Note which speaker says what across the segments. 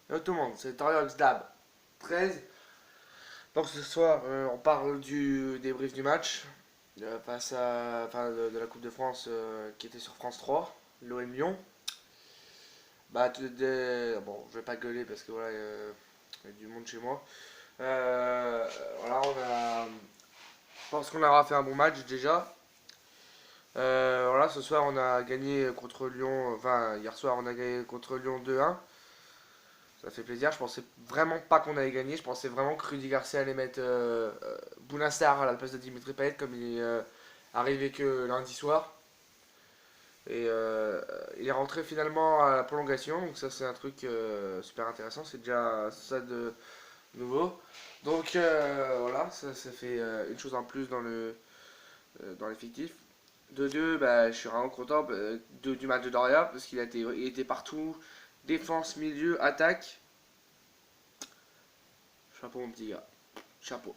Speaker 1: Hello tout le monde, c'est Toriox Dab 13. Donc ce soir, on parle du débrief du match face à, enfin, de la Coupe de France qui était sur France 3, l'OM Lyon. Bon, je vais pas gueuler parce que voilà, il y a du monde chez moi. Voilà, je pense qu'on aura fait un bon match déjà. Voilà, ce soir on a gagné contre Lyon, enfin hier soir on a gagné contre Lyon 2-1. Ça fait plaisir. Je pensais vraiment pas qu'on allait gagner. Je pensais vraiment que Rudy Garcia allait mettre Bounassar à la place de Dimitri Payet comme il est arrivé que lundi soir. Et il est rentré finalement à la prolongation. Donc ça c'est un truc super intéressant. C'est déjà ça de nouveau. Donc voilà, ça fait une chose en plus dans l'effectif. De deux, bah, je suis vraiment content du match de Doria parce il était partout. Défense, milieu, attaque. Chapeau mon petit gars. Chapeau.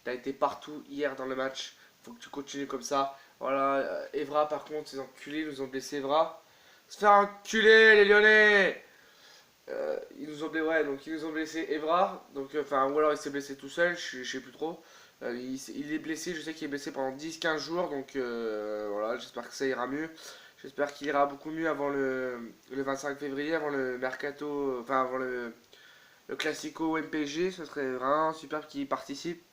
Speaker 1: T'as été partout hier dans le match. Faut que tu continues comme ça. Voilà. Evra par contre, ces enculés nous ont blessé Evra. Se faire enculer les Lyonnais. Ils nous ont blessé, ouais, donc ils nous ont blessé Evra. Donc enfin ou alors il s'est blessé tout seul, je sais plus trop. Il est blessé, je sais qu'il est blessé pendant 10-15 jours, donc voilà, j'espère que ça ira mieux. J'espère qu'il ira beaucoup mieux avant le 25 février, avant le mercato, enfin avant le Classico MPG, ce serait vraiment super qu'il y participe.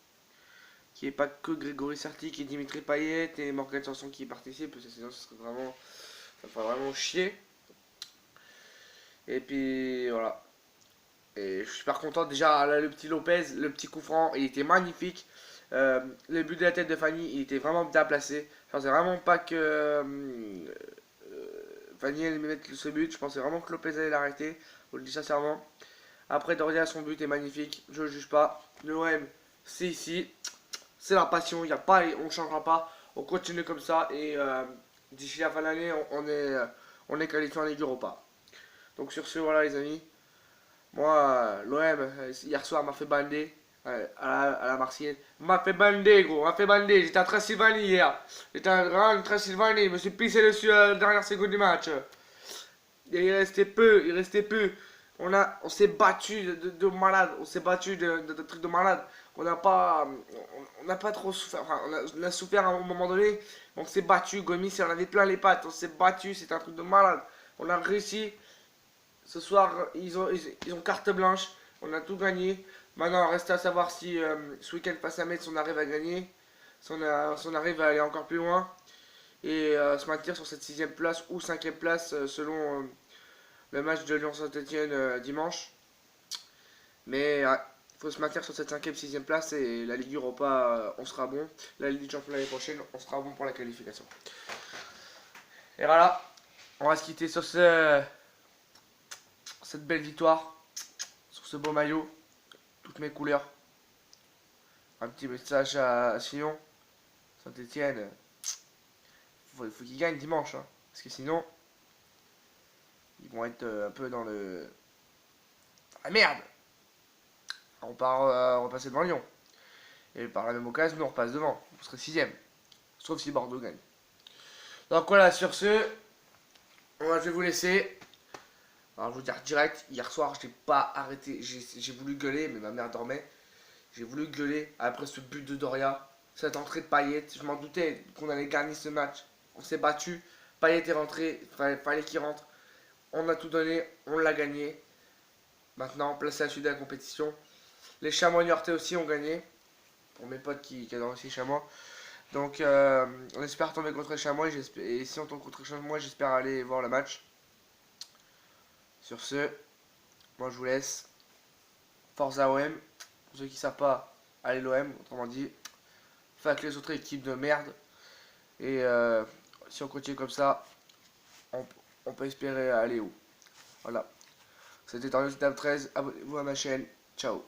Speaker 1: Qu'il n'y ait pas que Grégory Sartik et Dimitri Payet et Morgan Sanson qui y participent, parce que sinon ce serait vraiment, ça ferait vraiment chier. Et puis voilà. Et je suis super content. Déjà, là, le petit Lopez, le petit coup franc, il était magnifique. Le but de la tête de Fanny, il était vraiment bien placé. Je pensais vraiment pas que Fanny allait mettre ce but. Je pensais vraiment que Lopez allait l'arrêter. Je vous le dis sincèrement. Après, Doria, son but est magnifique. Je ne juge pas. L'OM, c'est ici. C'est la passion. Y a pas, on ne changera pas. On continue comme ça. Et d'ici la fin de l'année, on est qualifié en Ligue Europa. Donc sur ce, voilà les amis. Moi, l'OM, hier soir, m'a fait bander à la Marseillaise. M'a fait bander, gros, m'a fait bander. J'étais à Transilvanie hier. J'étais à Transilvanie. Je me suis pissé dessus à la dernière seconde du match. Et il restait peu. On s'est battu de malade. On s'est battu de trucs de malade. On n'a pas trop souffert. Enfin, on a souffert à un moment donné. On s'est battu. Gomis, on avait plein les pattes. On s'est battu. C'était un truc de malade. On a réussi. Ce soir, ils ont carte blanche. On a tout gagné. Maintenant, il reste à savoir si ce week-end face à Metz, on arrive à gagner. Si on arrive à aller encore plus loin. Et se maintenir sur cette sixième place ou cinquième place selon le match de Lyon-Saint-Etienne dimanche. Mais il faut se maintenir sur cette cinquième, sixième place et la Ligue Europa, on sera bon. La Ligue des Champions l'année prochaine, on sera bon pour la qualification. Et voilà, on va se quitter sur cette belle victoire, sur ce beau maillot, toutes mes couleurs. Un petit message à Sion, Saint-Etienne, il faut qu'ils gagnent dimanche, hein, parce que sinon, ils vont être un peu dans le... Ah merde, on va passer devant Lyon. Et par la même occasion, nous on repasse devant. On serait sixième. Sauf si Bordeaux gagne. Donc voilà, sur ce, je vais vous laisser. Alors je vais vous dire direct, hier soir je n'ai pas arrêté. J'ai voulu gueuler, mais ma mère dormait. J'ai voulu gueuler après ce but de Doria. Cette entrée de Payet. Je m'en doutais qu'on allait gagner ce match. On s'est battu. Payet est rentré. Fallait qu'il rentre. On a tout donné. On l'a gagné. Maintenant, placé à la suite de la compétition. Les Chamois Niortais aussi ont gagné. Pour mes potes qui adorent aussi les Chamois. Donc on espère tomber contre les Chamois et si on tombe contre les Chamois, j'espère aller voir le match. Sur ce, moi je vous laisse. Forza OM. Pour ceux qui ne savent pas, allez l'OM, autrement dit. Faites les autres équipes de merde. Et si on continue comme ça, on, on peut espérer aller où. Voilà. C'était Tornado 13. Abonnez-vous à ma chaîne. Ciao.